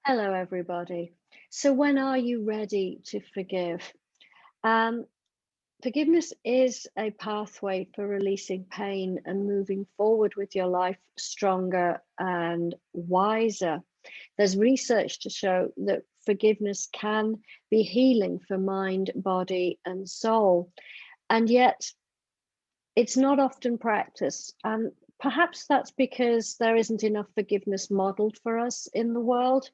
Hello, everybody. So, when are you ready to forgive? Um, Forgiveness is a pathway for releasing pain and moving forward with your life stronger and wiser. There's research to show that forgiveness can be healing for mind, body, and soul. And yet, it's not often practiced. And perhaps that's because there isn't enough forgiveness modeled for us in the world.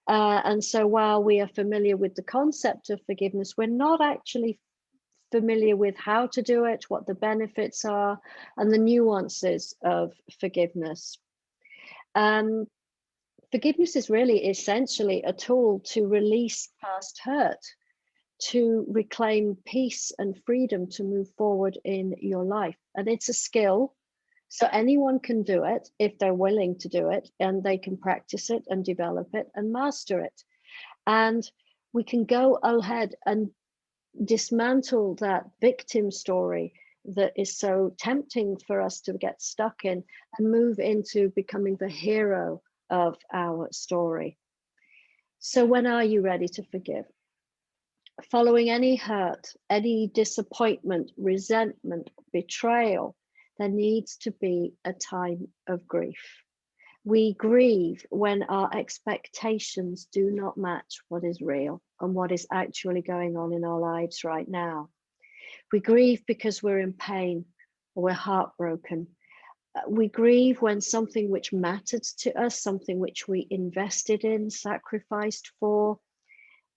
And so while we are familiar with the concept of forgiveness, we're not actually familiar with how to do it, what the benefits are, and the nuances of forgiveness. Um, Forgiveness is really essentially a tool to release past hurt, to reclaim peace and freedom to move forward in your life. And it's a skill. So anyone can do it if they're willing to do it, and they can practice it and develop it and master it. And we can go ahead and dismantle that victim story that is so tempting for us to get stuck in and move into becoming the hero of our story. So, when are you ready to forgive? Following any hurt, any disappointment, resentment, betrayal, there needs to be a time of grief. We grieve when our expectations do not match what is real and what is actually going on in our lives right now. We grieve because we're in pain or we're heartbroken. We grieve when something which mattered to us, something which we invested in, sacrificed for,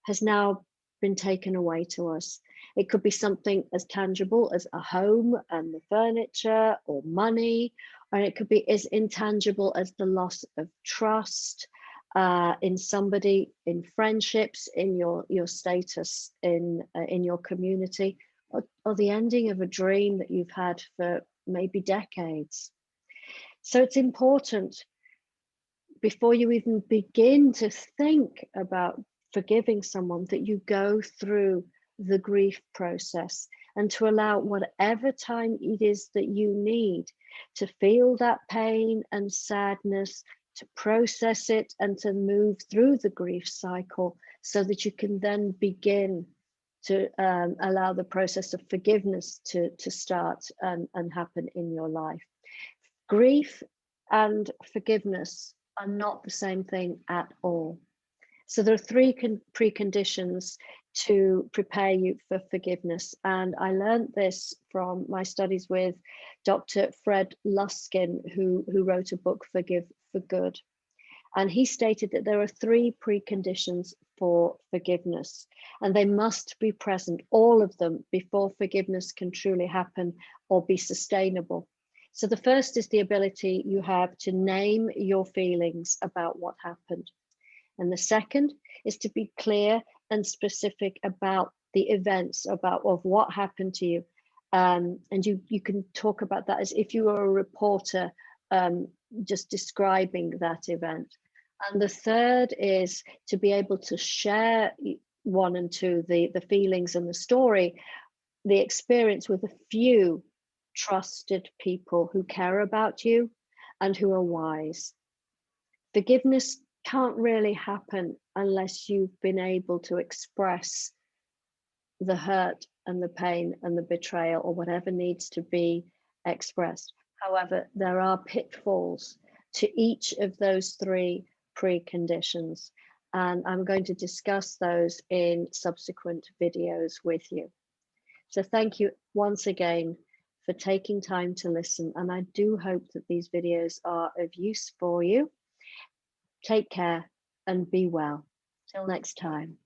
has now been taken away to us. It could be something as tangible as a home and the furniture or money, or it could be as intangible as the loss of trust in somebody, in friendships, in your status, in your community, or the ending of a dream that you've had for maybe decades. So it's important before you even begin to think about forgiving someone that you go through the grief process and to allow whatever time it is that you need to feel that pain and sadness, to process it and to move through the grief cycle so that you can then begin to allow the process of forgiveness to start and happen in your life. Grief and forgiveness are not the same thing at all. So there are three preconditions to prepare you for forgiveness. And I learned this from my studies with Dr. Fred Luskin, who wrote a book, Forgive for Good. And he stated that there are three preconditions for forgiveness, and they must be present, all of them, before forgiveness can truly happen or be sustainable. So the first is the ability you have to name your feelings about what happened. And the second is to be clear and specific about the events, about of what happened to you. And you can talk about that as if you were a reporter, just describing that event. And the third is to be able to share one and two, the feelings and the story, the experience with a few trusted people who care about you and who are wise. Forgiveness can't really happen unless you've been able to express the hurt and the pain and the betrayal or whatever needs to be expressed. However, there are pitfalls to each of those three preconditions, and I'm going to discuss those in subsequent videos with you. So thank you once again for taking time to listen, and I do hope that these videos are of use for you. Take care and be well. Till next time.